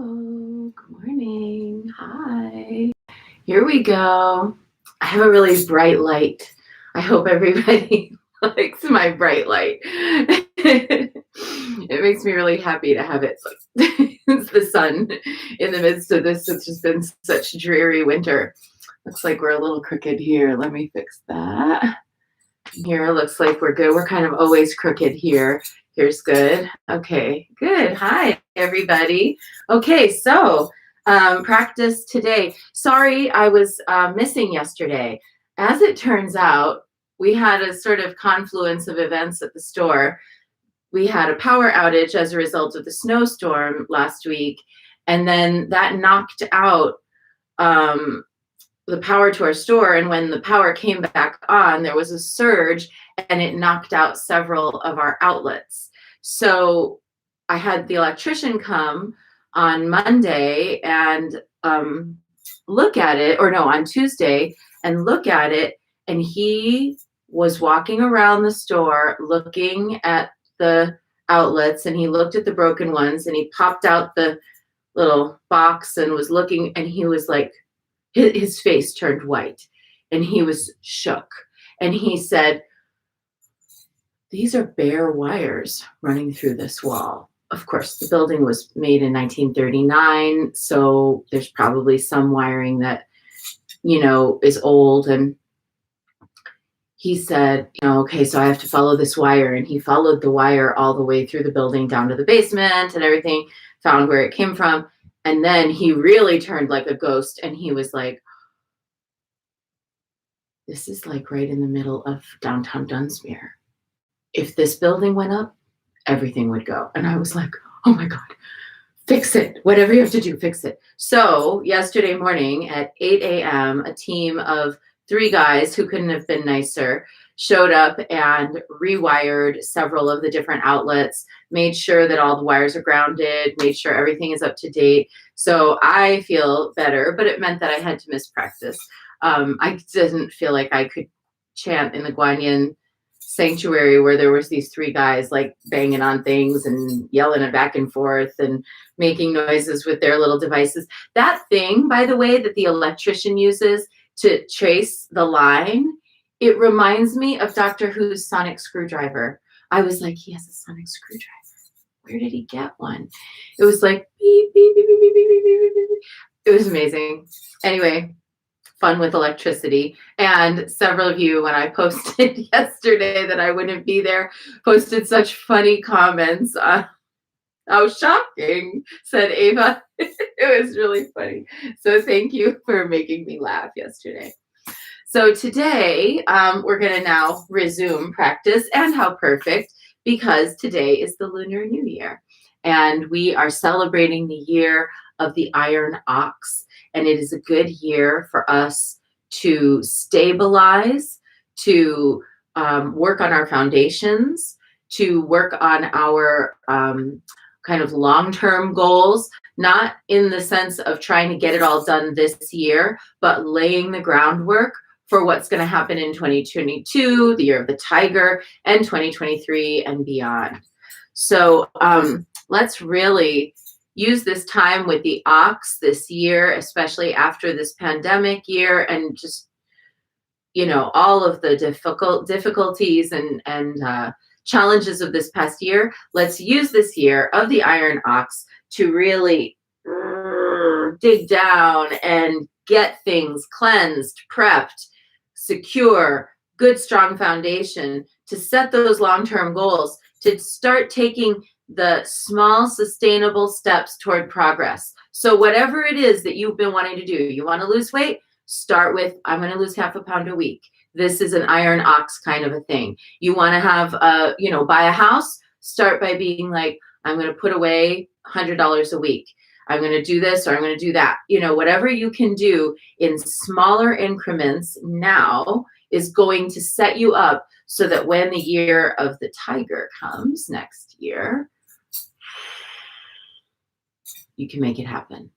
Hello, good morning. Hi. Here we go. I have a really bright light. I hope everybody likes my bright light. It makes me really happy to have it. It's the sun in the midst of this. It's just been such dreary winter. Looks like we're a little crooked here. Let me fix that. Here looks like we're good. We're kind of always crooked here. Here's good. Okay, good. Hi, everybody. Okay, so practice today. Sorry, I was missing yesterday. As it turns out, we had a sort of confluence of events at the store. We had a power outage as a result of the snowstorm last week, and then that knocked out the power to our store. And when the power came back on, there was a surge and it knocked out several of our outlets. So I had the electrician come on Monday and look at it, or no, on Tuesday and look at it. And he was walking around the store looking at the outlets, and he looked at the broken ones, and he popped out the little box and was looking, and he was like, his face turned white and he was shook. And he said, "These are bare wires running through this wall." Of course, the building was made in 1939, so there's probably some wiring that, is old. And he said, okay, so I have to follow this wire. And he followed the wire all the way through the building down to the basement and everything, found where it came from. And then he really turned like a ghost, and he was like, "This is like right in the middle of downtown Dunsmuir. If this building went up, everything would go." And I was like, "Oh my God, fix it. Whatever you have to do, fix it." So yesterday morning at 8 a.m., a team of 3 guys who couldn't have been nicer showed up and rewired several of the different outlets, made sure that all the wires are grounded, made sure everything is up to date. So I feel better, but it meant that I had to miss practice. I didn't feel like I could chant in the Guanyin sanctuary where there was these 3 guys like banging on things and yelling it back and forth and making noises with their little devices. That thing, by the way, that the electrician uses to trace the line, it reminds me of Doctor Who's sonic screwdriver. I was like, he has a sonic screwdriver. Where did he get one? It was like beep, beep, beep, beep, beep, beep, beep, beep, beep. It was amazing. Anyway, fun with electricity. And several of you, when I posted yesterday that I wouldn't be there, posted such funny comments. How shocking, said Ava. It was really funny. So thank you for making me laugh yesterday. So today, we're going to now resume practice, and how perfect, because today is the Lunar New Year, and we are celebrating the year of the Iron Ox, and it is a good year for us to stabilize, to work on our foundations, to work on our kind of long-term goals, not in the sense of trying to get it all done this year, but laying the groundwork for what's going to happen in 2022, the year of the tiger, and 2023 and beyond. So let's really use this time with the ox this year, especially after this pandemic year, and just, all of the difficulties and challenges of this past year. Let's use this year of the Iron Ox to really dig down and get things cleansed, prepped, secure, good, strong foundation to set those long-term goals, to start taking the small, sustainable steps toward progress. So whatever it is that you've been wanting to do, you want to lose weight, start with, I'm going to lose half a pound a week. This is an Iron Ox kind of a thing. You want to have, buy a house, start by being like, I'm going to put away $100 a week. I'm going to do this, or I'm going to do that. Whatever you can do in smaller increments now is going to set you up so that when the year of the tiger comes next year, you can make it happen.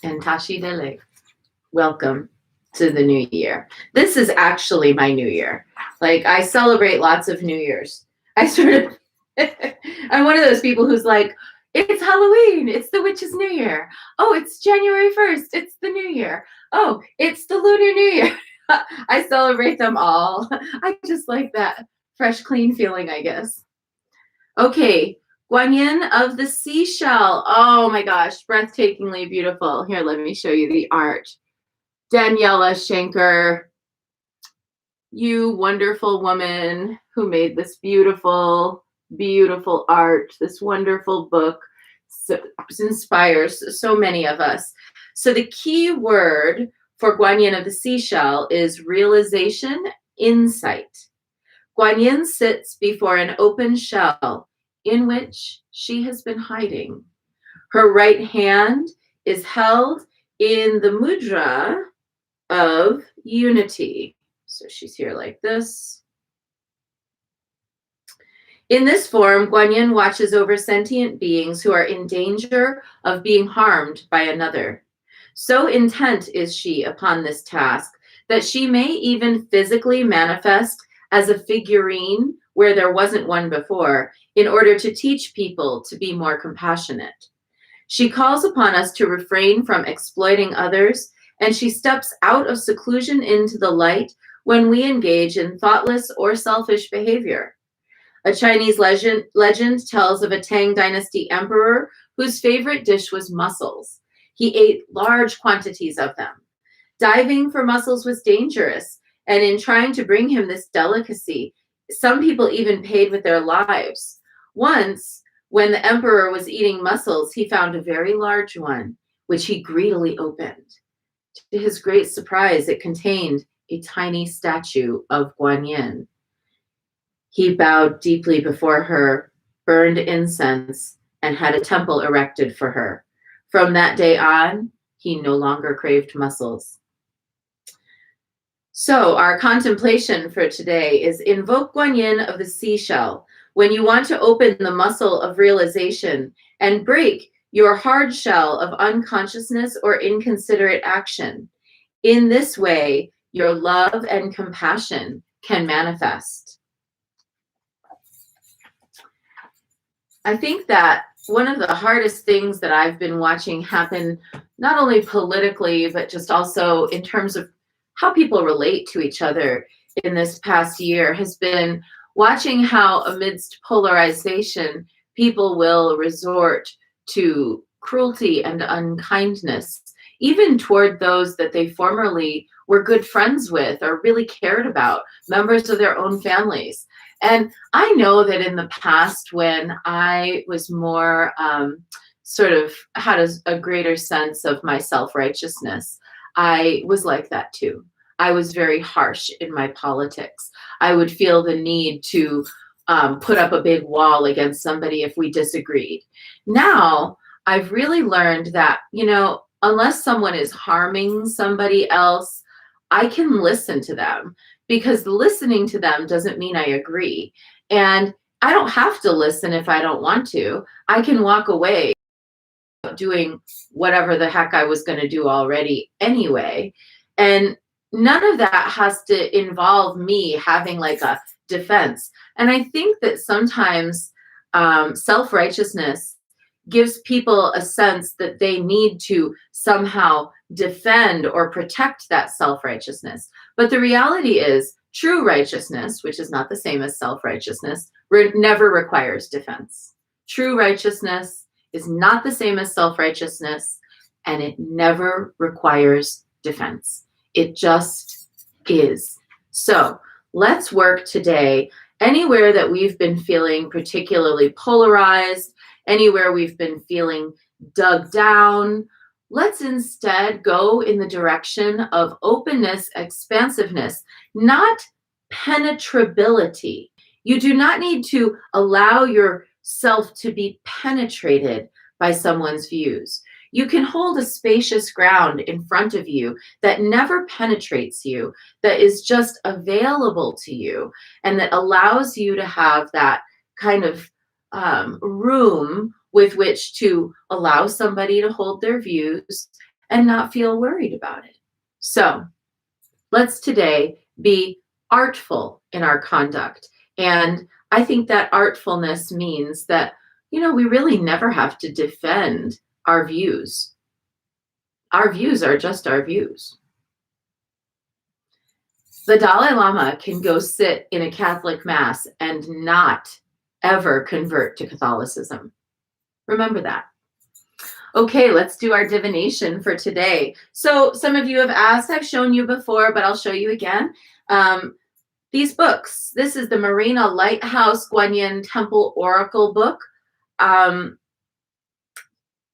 And Tashi Dele, welcome to the new year. This is actually my new year. Like, I celebrate lots of New Years. I sort of, I'm one of those people who's like, it's Halloween, it's the witch's new year. Oh, it's January 1st, it's the new year. Oh, it's the Lunar New Year. I celebrate them all. I just like that fresh, clean feeling, I guess. Okay, Guanyin of the seashell. Oh my gosh, breathtakingly beautiful. Here, let me show you the art. Daniela Schenker, you wonderful woman who made this beautiful, beautiful art, this wonderful book. So, inspires so many of us. So the key word for Guanyin of the seashell is realization, insight. Guanyin sits before an open shell in which she has been hiding. Her right hand is held in the mudra of unity. So she's here like this. In this form, Guanyin watches over sentient beings who are in danger of being harmed by another. So intent is she upon this task that she may even physically manifest as a figurine where there wasn't one before, in order to teach people to be more compassionate. She calls upon us to refrain from exploiting others, and she steps out of seclusion into the light when we engage in thoughtless or selfish behavior. A Chinese legend tells of a Tang Dynasty emperor whose favorite dish was mussels. He ate large quantities of them. Diving for mussels was dangerous, and in trying to bring him this delicacy, some people even paid with their lives. Once, when the emperor was eating mussels, he found a very large one, which he greedily opened. To his great surprise, it contained a tiny statue of Guanyin. He bowed deeply before her, burned incense, and had a temple erected for her. From that day on, he no longer craved mussels. So our contemplation for today is invoke Guanyin of the seashell when you want to open the muscle of realization and break your hard shell of unconsciousness or inconsiderate action. In this way, your love and compassion can manifest. I think that one of the hardest things that I've been watching happen, not only politically, but just also in terms of how people relate to each other in this past year, has been watching how amidst polarization, people will resort to cruelty and unkindness, even toward those that they formerly were good friends with or really cared about, members of their own families. And I know that in the past, when I was more sort of had a greater sense of my self-righteousness, I was like that too. I was very harsh in my politics. I would feel the need to put up a big wall against somebody if we disagreed. Now, I've really learned that, unless someone is harming somebody else, I can listen to them, because listening to them doesn't mean I agree. And I don't have to listen if I don't want to. I can walk away doing whatever the heck I was going to do already anyway. And none of that has to involve me having like a defense. And I think that sometimes self-righteousness gives people a sense that they need to somehow defend or protect that self-righteousness. But the reality is, true righteousness, which is not the same as self-righteousness, never requires defense. True righteousness is not the same as self-righteousness, and it never requires defense. It just is. So let's work today anywhere that we've been feeling particularly polarized, anywhere we've been feeling dug down. Let's instead go in the direction of openness, expansiveness, not penetrability. You do not need to allow yourself to be penetrated by someone's views. You can hold a spacious ground in front of you that never penetrates you, that is just available to you, and that allows you to have that kind of room with which to allow somebody to hold their views and not feel worried about it. So let's today be artful in our conduct. And I think that artfulness means that, we really never have to defend our views. Our views are just our views. The Dalai Lama can go sit in a Catholic mass and not ever convert to Catholicism. Remember that. Okay, let's do our divination for today. So some of you have asked, I've shown you before, but I'll show you again. These books, this is the Marina Lighthouse Guanyin Temple Oracle book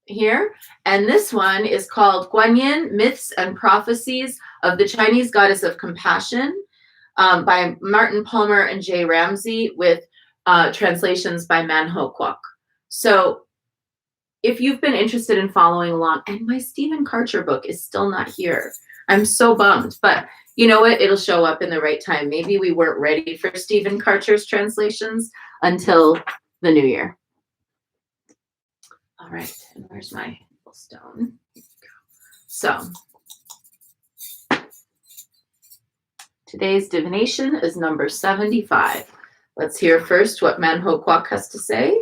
here. And this one is called Guanyin, Myths and Prophecies of the Chinese Goddess of Compassion by Martin Palmer and Jay Ramsey with translations by Manho Kwok. So if you've been interested in following along, and my Stephen Karcher book is still not here. I'm so bummed, but you know what? It'll show up in the right time. Maybe we weren't ready for Stephen Karcher's translations until the new year. All right, and where's my stone? So today's divination is number 75. Let's hear first what Manho Kwok has to say.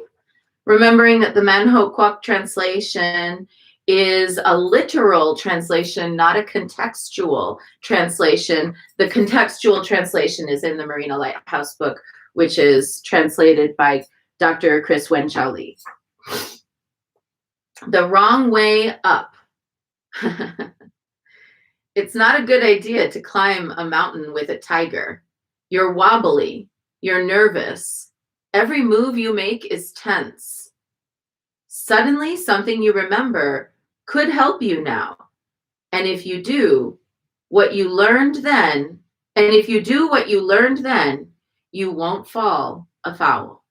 Remembering that the Manho Kwok translation is a literal translation, not a contextual translation. The contextual translation is in the Marina Lighthouse book, which is translated by Dr. Chris Wenchao Lee. The wrong way up. It's not a good idea to climb a mountain with a tiger. You're wobbly. You're nervous. Every move you make is tense. Suddenly, something you remember could help you now. And if you do what you learned then, you won't fall afoul.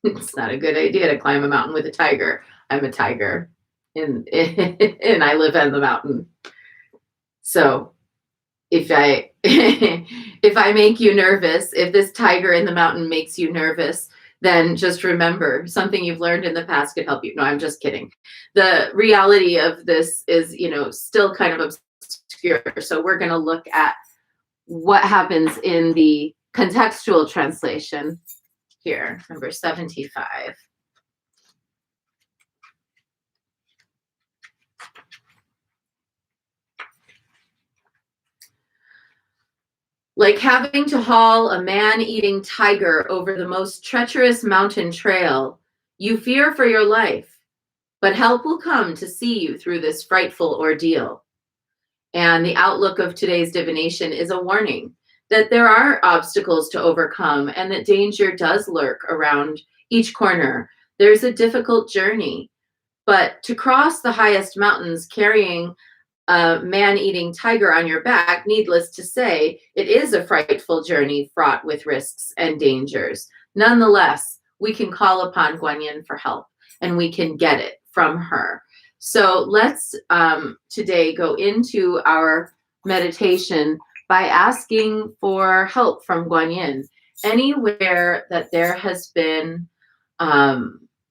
It's not a good idea to climb a mountain with a tiger. I'm a tiger, and I live on the mountain. So if I make you nervous, if this tiger in the mountain makes you nervous, then just remember something you've learned in the past could help you. No, I'm just kidding. The reality of this is, still kind of obscure. So we're going to look at what happens in the contextual translation here, number 75. Like having to haul a man-eating tiger over the most treacherous mountain trail, you fear for your life, but help will come to see you through this frightful ordeal. And the outlook of today's divination is a warning that there are obstacles to overcome and that danger does lurk around each corner. There's a difficult journey, but to cross the highest mountains carrying a man-eating tiger on your back, needless to say, it is a frightful journey fraught with risks and dangers. Nonetheless, we can call upon Guanyin for help, and we can get it from her. So let's today go into our meditation by asking for help from Guanyin. Anywhere that there has been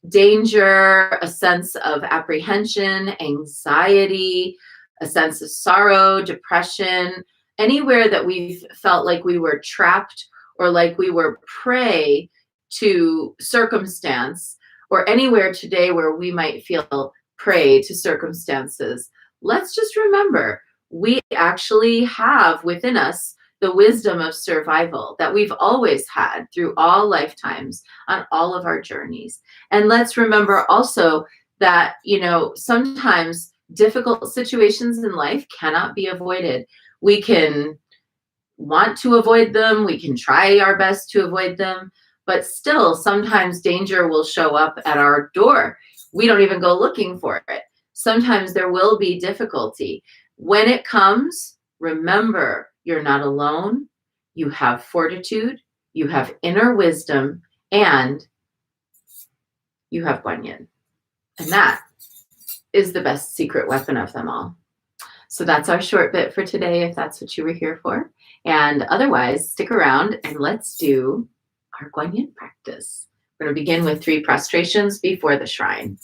danger, a sense of apprehension, anxiety, a sense of sorrow, depression, anywhere that we've felt like we were trapped or like we were prey to circumstance, or anywhere today where we might feel prey to circumstances, let's just remember we actually have within us the wisdom of survival that we've always had through all lifetimes on all of our journeys. And let's remember also that, sometimes difficult situations in life cannot be avoided. We can want to avoid them. We can try our best to avoid them, but still sometimes danger will show up at our door. We don't even go looking for it. Sometimes there will be difficulty. When it comes, remember, you're not alone. You have fortitude, you have inner wisdom, and you have Guanyin. And that is the best secret weapon of them all. So that's our short bit for today, if that's what you were here for. And otherwise, stick around and let's do our Guanyin practice. We're going to begin with 3 prostrations before the shrine.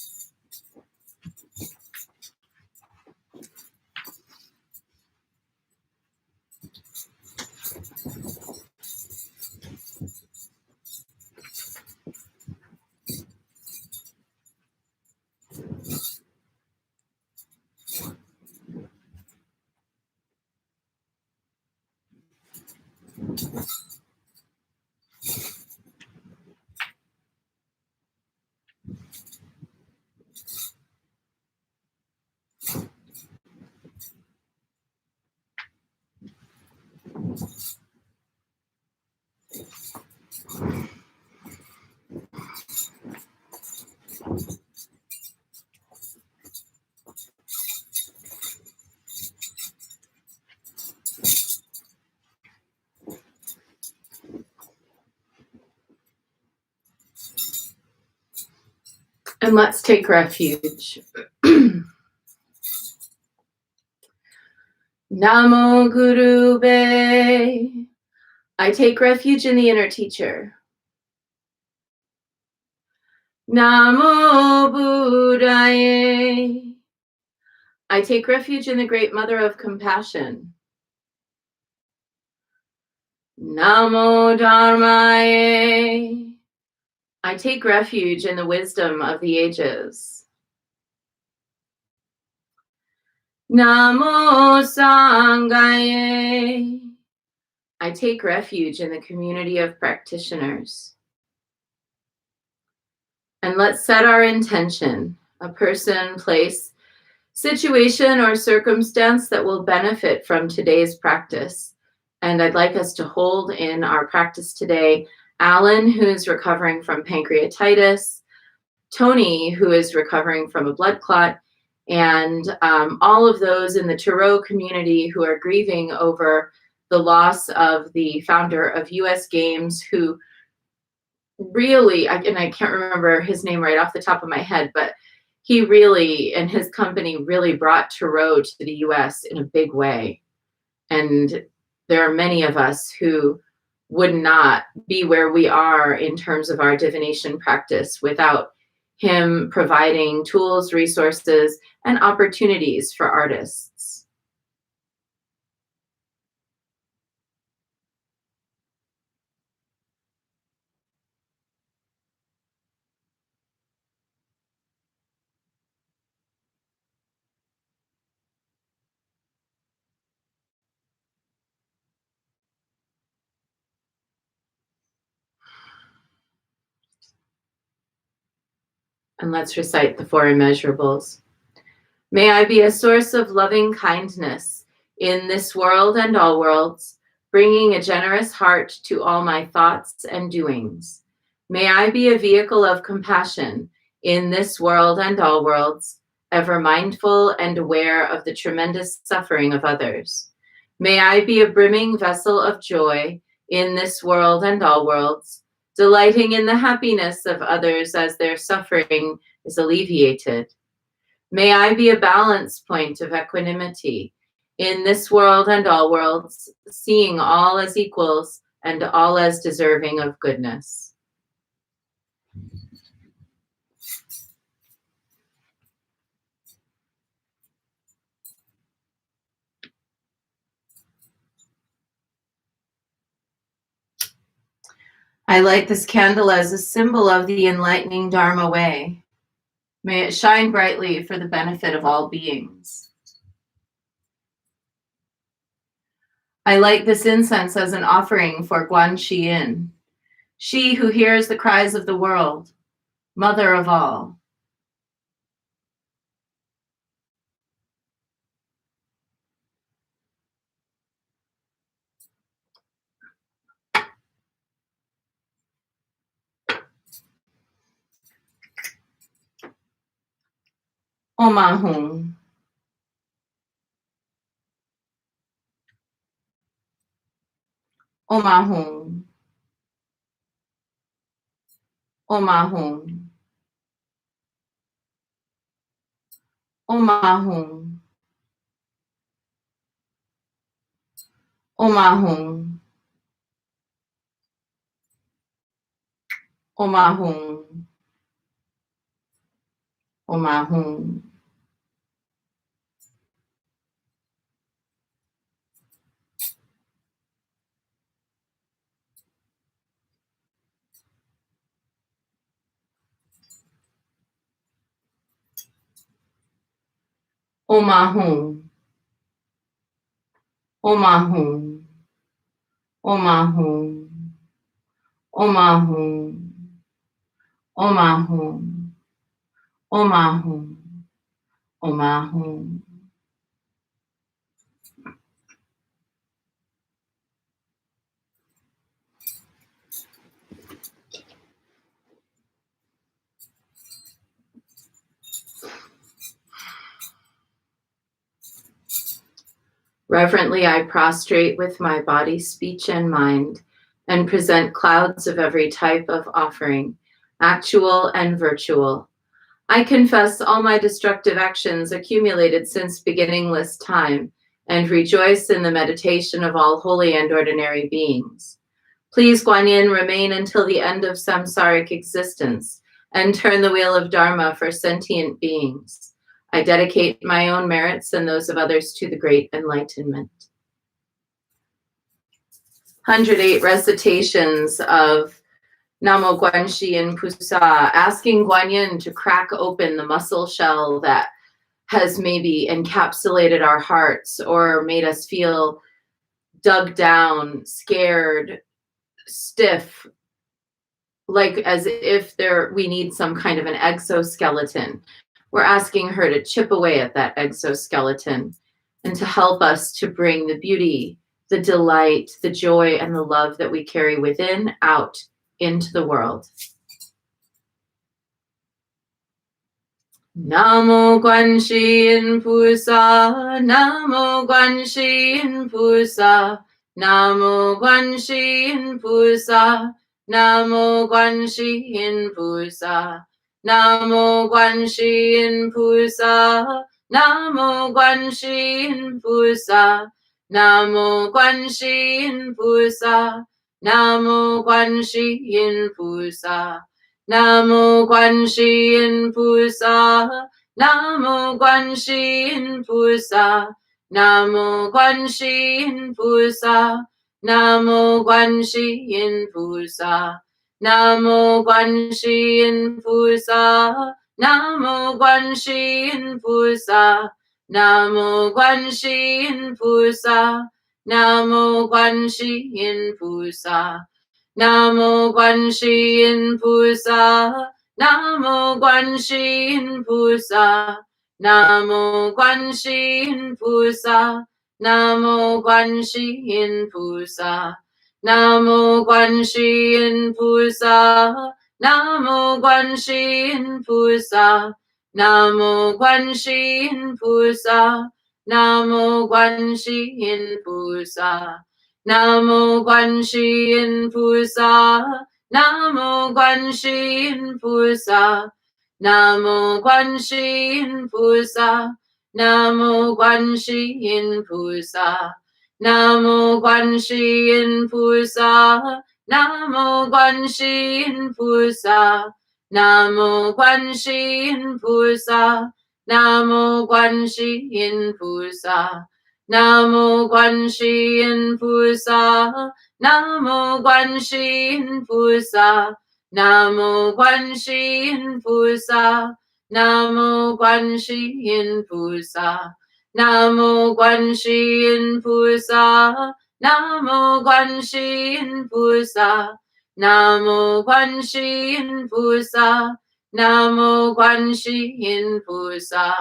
And let's take refuge. Namo Gurube. I take refuge in the inner teacher. Namo Buddhaye. I take refuge in the great mother of compassion. Namo Dharmaye. I take refuge in the wisdom of the ages. Namo Sanghaye. I take refuge in the community of practitioners. And let's set our intention, a person, place, situation, or circumstance that will benefit from today's practice. And I'd like us to hold in our practice today Alan, who's recovering from pancreatitis, Tony, who is recovering from a blood clot, and all of those in the Tarot community who are grieving over the loss of the founder of US Games, who really, and I can't remember his name right off the top of my head, but he really, and his company really brought Tarot to the US in a big way. And there are many of us who would not be where we are in terms of our divination practice without him providing tools, resources, and opportunities for artists. And let's recite the four immeasurables. May I be a source of loving kindness in this world and all worlds, bringing a generous heart to all my thoughts and doings. May I be a vehicle of compassion in this world and all worlds, ever mindful and aware of the tremendous suffering of others. May I be a brimming vessel of joy in this world and all worlds, delighting in the happiness of others as their suffering is alleviated. May I be a balance point of equanimity in this world and all worlds, seeing all as equals and all as deserving of goodness. I light this candle as a symbol of the enlightening Dharma way. May it shine brightly for the benefit of all beings. I light this incense as an offering for Guan Yin, she who hears the cries of the world, mother of all. Om Ahum. Om Ahum. Om Ahum. Om Ahum. Om Ahum. Om Ahum. Om Ahum. Om Ahum. Om Ahum. Om Ahum. Om Ahum. Om Ahum. Om Ahum. Om Ahum. Reverently, I prostrate with my body, speech, and mind, and present clouds of every type of offering, actual and virtual. I confess all my destructive actions accumulated since beginningless time, and rejoice in the meditation of all holy and ordinary beings. Please, Guan Yin, remain until the end of samsaric existence, and turn the wheel of Dharma for sentient beings. I dedicate my own merits and those of others to the great enlightenment. 108 recitations of Namo Guanxi Yin Pusa, asking Guan Yin to crack open the muscle shell that has maybe encapsulated our hearts or made us feel dug down, scared, stiff, like as if we need some kind of an exoskeleton. We're asking her to chip away at that exoskeleton and to help us to bring the beauty, the delight, the joy, and the love that we carry within out into the world. Namo Guanxi Yin Pusa, Namo Guanxi Yin Pusa, Namo Guanxi Yin Pusa, Namo Guanxi Yin Pusa, Namo Guanxi Yin Pusa, Namo Guanxi Yin Pusa, Namo Guanxi Yin Pusa, Namo Guanxi Yin Pusa. Namo Guanxi Yin Pusa, Namo Guanxi Yin Pusa, Namo Guanxi Yin Pusa, Namo Guanxi Yin Pusa, Namo Guanxi Yin Pusa, Namo Guanxi Yin Pusa, Namo Guanxi Yin Pusa, Namo Guanxi Yin Pusa. Namo Guanxi Yin Pusa, Namo Guanxi Yin Pusa, Namo Guanxi Yin Pusa, Namo Guanxi Yin Pusa, Namo Guanxi Yin Pusa, Namo Guanxi Yin Pusa, Namo Guanxi Yin Pusa, Namo Guanxi Yin Pusa. Namo Guanxi Yin Pusa, Namo Guanxi Yin Pusa, Namo Guanxi Yin Pusa, Namo Guanxi Yin Pusa, Namo Guanxi Yin Pusa, Namo Guanxi Yin Pusa, Namo Guanxi Yin Pusa, Namo Guanxi Yin Pusa. Namo Guanxi Yin Pusa, Namo Guanxi Yin Pusa, Namo Guanxi Yin Pusa, Namo Guanxi Yin Pusa, Namo Guanxi Yin Pusa, Namo Guanxi Yin Pusa, Namo Guanxi Yin Pusa, Namo Guanxi Yin Pusa.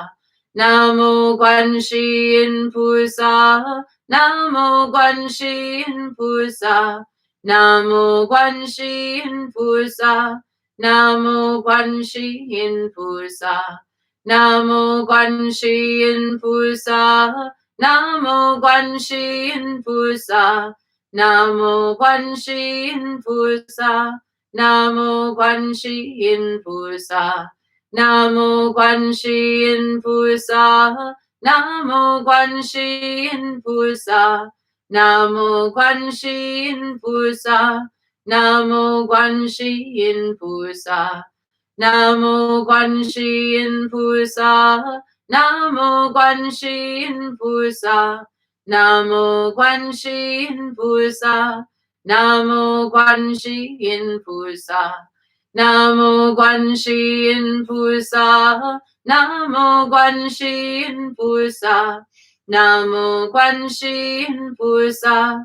Namo Guanxi Yin Pusa, Namo Guanxi Yin Pusa, Namo Guanxi Yin Pusa, Namo Guanxi Yin Pusa, Namo Guanxi Yin Pusa, Namo Guanxi Yin Pusa, Namo Guanxi Yin Pusa, Namo Guanxi Yin Pusa. Namo Guanxi Yin Pusa, Namo Guanxi Yin Pusa, Namo Guanxi Yin Pusa, Namo Guanxi Yin Pusa, Namo Guanxi Yin Pusa, Namo Guanxi Yin Pusa, Namo Guanxi Yin Pusa, Namo Guanxi Yin Pusa. Namo Guanxi Yin Pusa, Namo Guanxi Yin Pusa, Namo Guanxi Yin Pusa,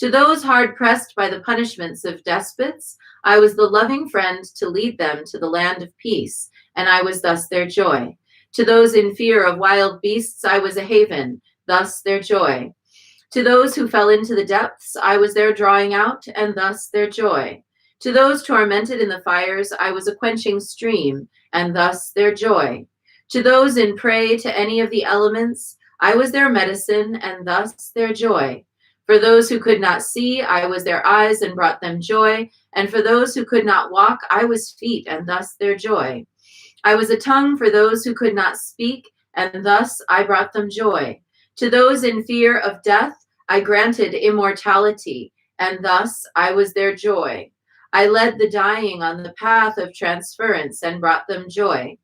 To those hard pressed by the punishments of despots, I was the loving friend to lead them to the land of peace, and I was thus their joy. To those in fear of wild beasts, I was a haven, thus their joy. To those who fell into the depths, I was their drawing out, and thus their joy. To those tormented in the fires, I was a quenching stream, and thus their joy. To those in prey to any of the elements, I was their medicine, and thus their joy. For those who could not see, I was their eyes and brought them joy. And for those who could not walk, I was feet, and thus their joy. I was a tongue for those who could not speak, and thus I brought them joy. To those in fear of death, I granted immortality, and thus I was their joy. I led the dying on the path of transference and brought them joy.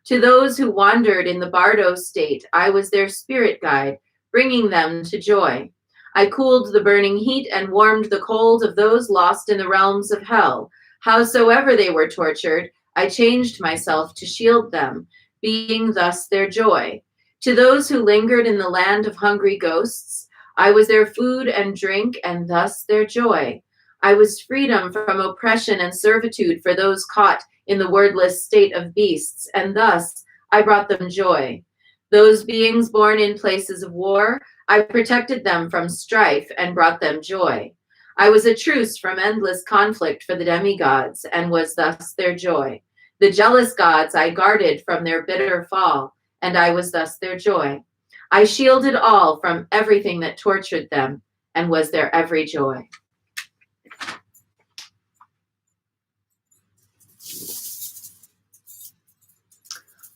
To those who wandered in the bardo state, I was their spirit guide, bringing them to joy. I cooled the burning heat and warmed the cold of those lost in the realms of hell. Howsoever they were tortured, I changed myself to shield them, being thus their joy. To those who lingered in the land of hungry ghosts, I was their food and drink, and thus their joy. I was freedom from oppression and servitude for those caught in the wordless state of beasts, and thus I brought them joy. Those beings born in places of war, I protected them from strife and brought them joy. I was a truce from endless conflict for the demigods, and was thus their joy. The jealous gods I guarded from their bitter fall, and I was thus their joy. I shielded all from everything that tortured them, and was their every joy.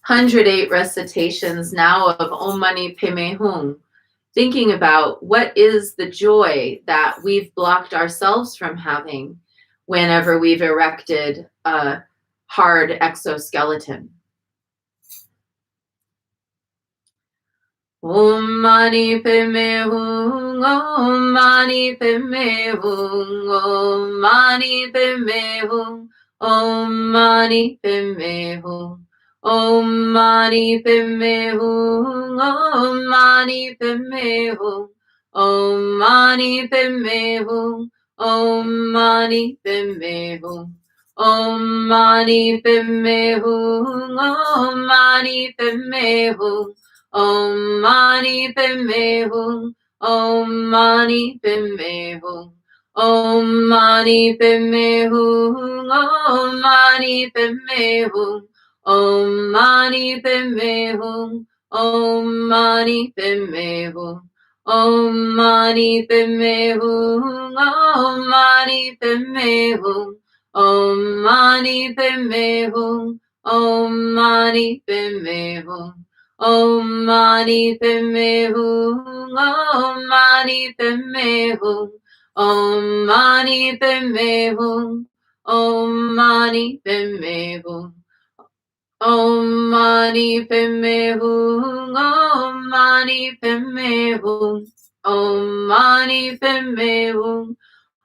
"108 recitations now of Om Mani Padme Hum, thinking about what is the joy that we've blocked ourselves from having whenever we've erected a hard exoskeleton. Om Mani Padme Hum, Om Mani Padme Hum, Om Mani Padme Hum, Om Mani Padme Hum. Om Mani Padme Hum, Om Mani Padme Hum, Om Mani Padme Hum, Om Mani Padme Hum, Om Mani Padme Hum, Om Mani Padme Hum, Om Mani Padme Hum, Om Mani Padme Hum, Om Mani Padme Hum, Om Mani Padme Hum. Om Mani Padme Hum, Om Mani Padme Hum, Om Mani Padme Hum, Om Mani Padme Hum, Om Mani Padme Hum, Om Mani Padme Hum, Om Mani Padme Hum, Om Mani Padme Hum, Om Mani Padme Hum, Om Mani Padme Hum. Om Mani Padme Hum, Om Mani Padme Hum, Om Mani Padme Hum,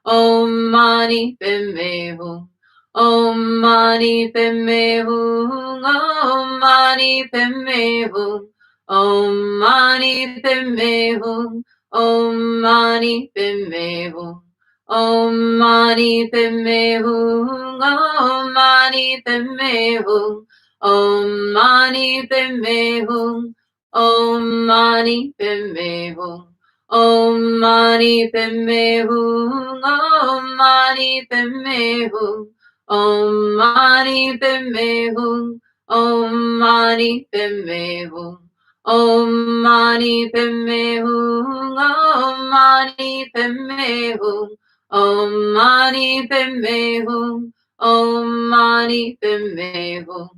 Om Mani Padme Hum, Om Mani Padme Hum, Om Mani Padme Hum, Om Mani Padme Hum, Om Mani Padme Hum, Om Mani Padme Hum, Om Mani Padme Hum. Om Mani Padme Hum, Om Mani Padme Hum, Om Mani Padme Hum, Om Mani Padme Hum, Om Mani Padme Hum, Om Mani Padme Hum, Om Mani Padme Hum, Om Mani Padme Hum, Om Mani Padme Hum, Om Mani Padme Hum.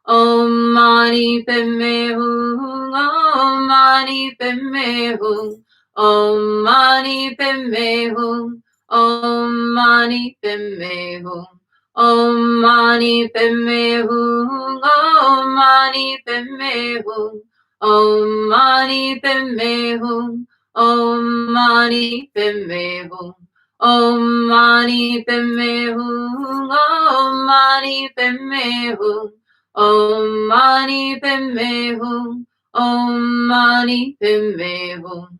Om Mani Padme Hum, Om Mani Padme Hum, Om Mani Padme Hum, Om Mani Padme Hum, Om Mani Padme Hum, Om Mani Padme Hum, Om Mani Padme Hum, Om Mani Padme Hum, Om Mani Padme Hum, Om Mani Padme Hum. Om Mani Padme Hum, Om Mani Padme Hum,